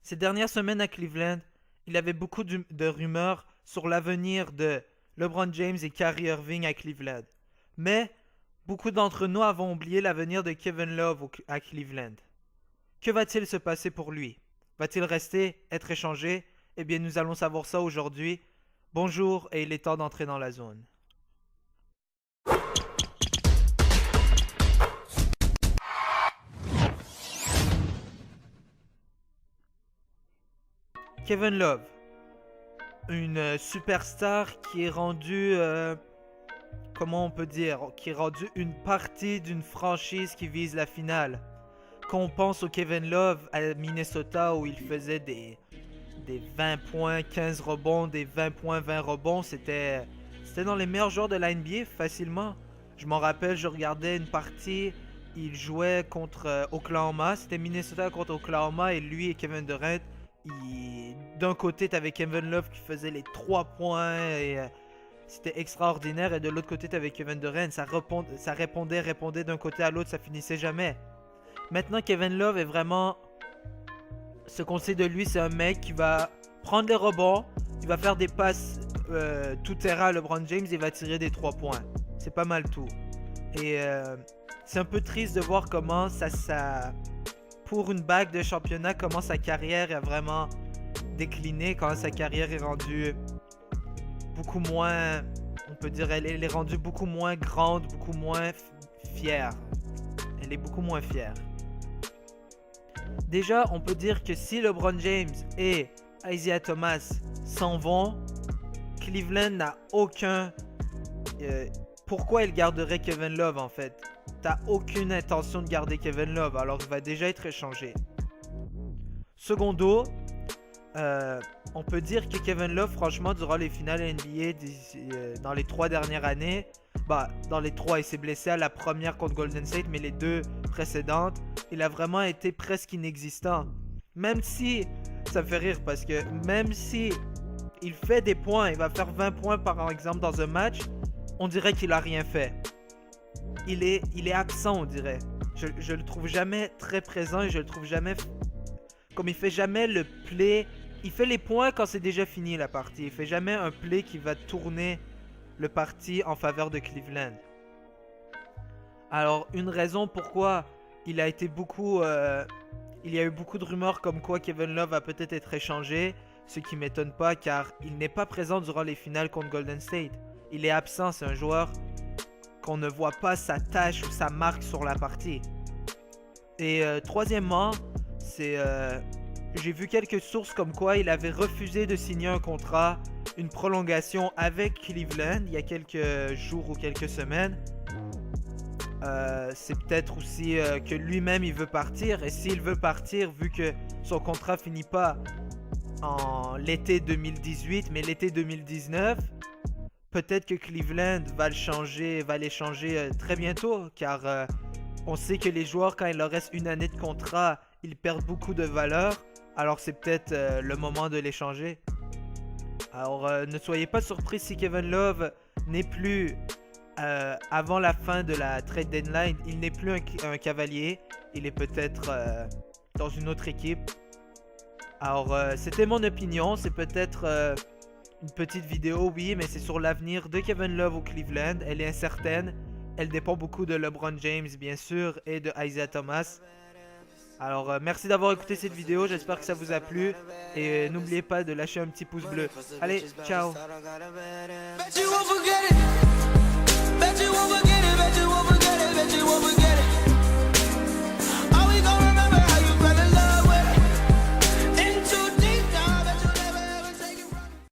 Ces dernières semaines à Cleveland, il y avait beaucoup de rumeurs sur l'avenir de LeBron James et Kyrie Irving à Cleveland. Mais beaucoup d'entre nous avons oublié l'avenir de Kevin Love à Cleveland. Que va-t-il se passer pour lui? Va-t-il rester, être échangé? Eh bien, nous allons savoir ça aujourd'hui. Bonjour et il est temps d'entrer dans la zone. Kevin Love, une superstar qui est rendue, comment on peut dire, qui est rendue une partie d'une franchise qui vise la finale. Quand on pense au Kevin Love à Minnesota où il faisait des 20 points, 15 rebonds, des 20 points, 20 rebonds, c'était dans les meilleurs joueurs de la NBA facilement. Je m'en rappelle, je regardais une partie, il jouait contre Oklahoma, c'était Minnesota contre Oklahoma et lui et Kevin Durant, d'un côté t'avais Kevin Love qui faisait les 3 points et c'était extraordinaire et de l'autre côté t'avais Kevin Durant, ça répondait d'un côté à l'autre, ça finissait jamais. Maintenant Kevin Love est vraiment... Ce qu'on sait de lui, c'est un mec qui va prendre les rebonds, il va faire des passes tout terrain à LeBron James et il va tirer des 3 points. C'est pas mal tout. Et c'est un peu triste de voir comment pour une bague de championnat, comment sa carrière a vraiment décliné, quand sa carrière est rendue beaucoup moins, on peut dire, elle est rendue beaucoup moins grande, beaucoup moins fière. Elle est beaucoup moins fière. Déjà, on peut dire que si LeBron James et Isaiah Thomas s'en vont, Cleveland n'a aucun... pourquoi il garderait Kevin Love en fait? T'as aucune intention de garder Kevin Love, alors il va déjà être échangé. Secondo, on peut dire que Kevin Love, franchement, durant les finales NBA dans les 3 dernières années, dans les 3, il s'est blessé à la première contre Golden State, mais les 2 précédentes, il a vraiment été presque inexistant. Même si, ça me fait rire parce que même si il fait des points, il va faire 20 points par exemple dans un match, on dirait qu'il a rien fait. Il est absent, on dirait. Je le trouve jamais très présent et je le trouve jamais... Comme il fait jamais le play... Il fait les points quand c'est déjà fini la partie. Il fait jamais un play qui va tourner le parti en faveur de Cleveland. Alors, une raison pourquoi il a été beaucoup... il y a eu beaucoup de rumeurs comme quoi Kevin Love va peut-être être échangé. Ce qui m'étonne pas car il n'est pas présent durant les finales contre Golden State. Il est absent, c'est un joueur qu'on ne voit pas sa tâche ou sa marque sur la partie. Et troisièmement, c'est... j'ai vu quelques sources comme quoi il avait refusé de signer un contrat, une prolongation avec Cleveland il y a quelques jours ou quelques semaines. C'est peut-être aussi que lui-même il veut partir. Et s'il veut partir, vu que son contrat finit pas en l'été 2018 mais l'été 2019, peut-être que Cleveland va l'échanger très bientôt, car on sait que les joueurs, quand il leur reste une année de contrat, ils perdent beaucoup de valeur. Alors c'est peut-être le moment de l'échanger. Alors ne soyez pas surpris si Kevin Love n'est plus, avant la fin de la trade deadline, il n'est plus un cavalier. Il est peut-être dans une autre équipe. Alors c'était mon opinion, c'est peut-être une petite vidéo, oui, mais c'est sur l'avenir de Kevin Love au Cleveland. Elle est incertaine, elle dépend beaucoup de LeBron James bien sûr et de Isaiah Thomas. Alors merci d'avoir écouté cette vidéo, j'espère que ça vous a plu et n'oubliez pas de lâcher un petit pouce bleu. Allez, ciao.